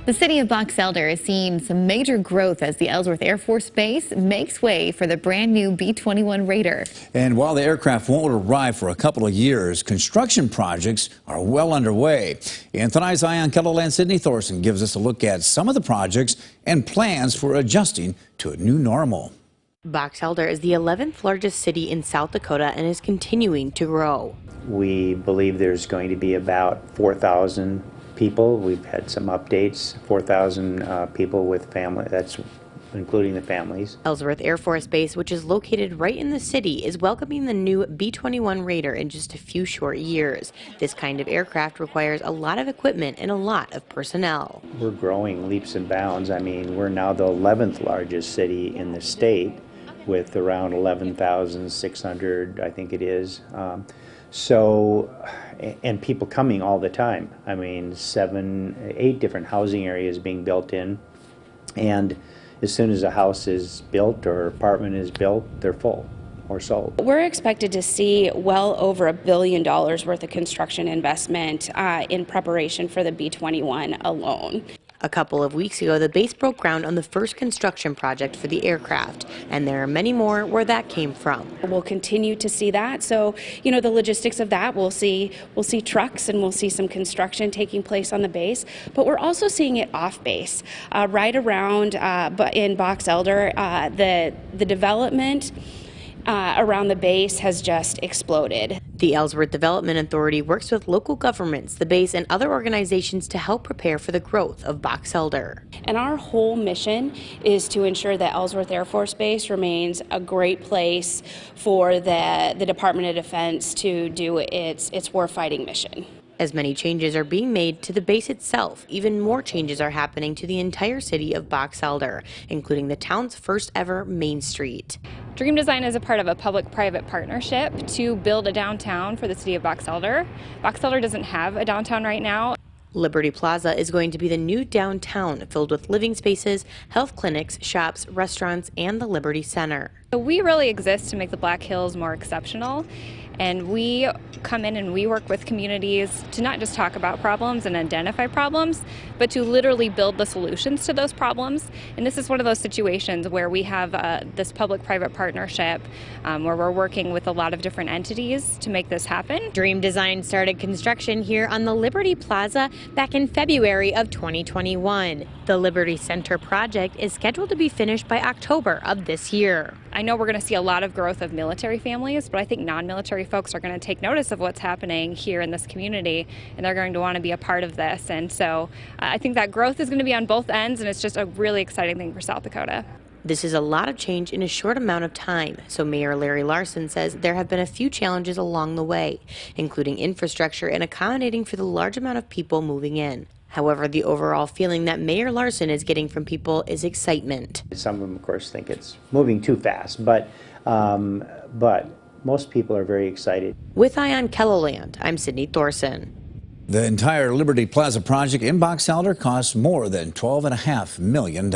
The city of Box Elder is seeing some major growth as the Ellsworth Air Force Base makes way for the brand new B-21 Raider. And while the aircraft won't arrive for a couple of years, construction projects are well underway. In tonight's Eye on KELOLAND, Sydney Thorson gives us a look at some of the projects and plans for adjusting to a new normal. Box Elder is the 11th largest city in South Dakota and is continuing to grow. We believe there's going to be about 4,000 people. We've had some updates, 4,000 people with family, that's including the families. Ellsworth Air Force Base, which is located right in the city, is welcoming the new B-21 Raider in just a few short years. This kind of aircraft requires a lot of equipment and a lot of personnel. We're growing leaps and bounds. I mean, we're now the 11th largest city in the state with around 11,600, I think it is. And people coming all the time. I mean, 7, 8 different housing areas being built in, and as soon as a house is built or apartment is built, they're full or sold. We're expected to see well over $1 billion worth of construction investment in preparation for the B-21 alone. A couple of weeks ago, the base broke ground on the first construction project for the aircraft, and there are many more where that came from. We'll continue to see that. So, you know, the logistics of that, we'll see trucks and we'll see some construction taking place on the base, but we're also seeing it off base. Right around in Box Elder, the development around the base has just exploded. The Ellsworth Development Authority works with local governments, the base, and other organizations to help prepare for the growth of Box Elder. And our whole mission is to ensure that Ellsworth Air Force Base remains a great place for the Department of Defense to do its warfighting mission. As many changes are being made to the base itself, even more changes are happening to the entire city of Box Elder, including the town's first ever Main Street. Dream Design is a part of a public-private partnership to build a downtown for the city of Box Elder. Box Elder doesn't have a downtown right now. Liberty Plaza is going to be the new downtown, filled with living spaces, health clinics, shops, restaurants, and the Liberty Center. So we really exist to make the Black Hills more exceptional, and we come in and we work with communities to not just talk about problems and identify problems, but to literally build the solutions to those problems. And this is one of those situations where we have this public-private partnership where we're working with a lot of different entities to make this happen. Dream Design started construction here on the Liberty Plaza back in February of 2021. The Liberty Center project is scheduled to be finished by October of this year. I know we're going to see a lot of growth of military families, but I think non-military folks are going to take notice of what's happening here in this community, and they're going to want to be a part of this. And so I think that growth is going to be on both ends, and it's just a really exciting thing for South Dakota. This is a lot of change in a short amount of time, so Mayor Larry Larson says there have been a few challenges along the way, including infrastructure and accommodating for the large amount of people moving in. However, the overall feeling that Mayor Larson is getting from people is excitement. Some of them, of course, think it's moving too fast, but most people are very excited. With Eye on KELOLAND, I'm Sydney Thorson. The entire Liberty Plaza project in Box Elder costs more than $12.5 million.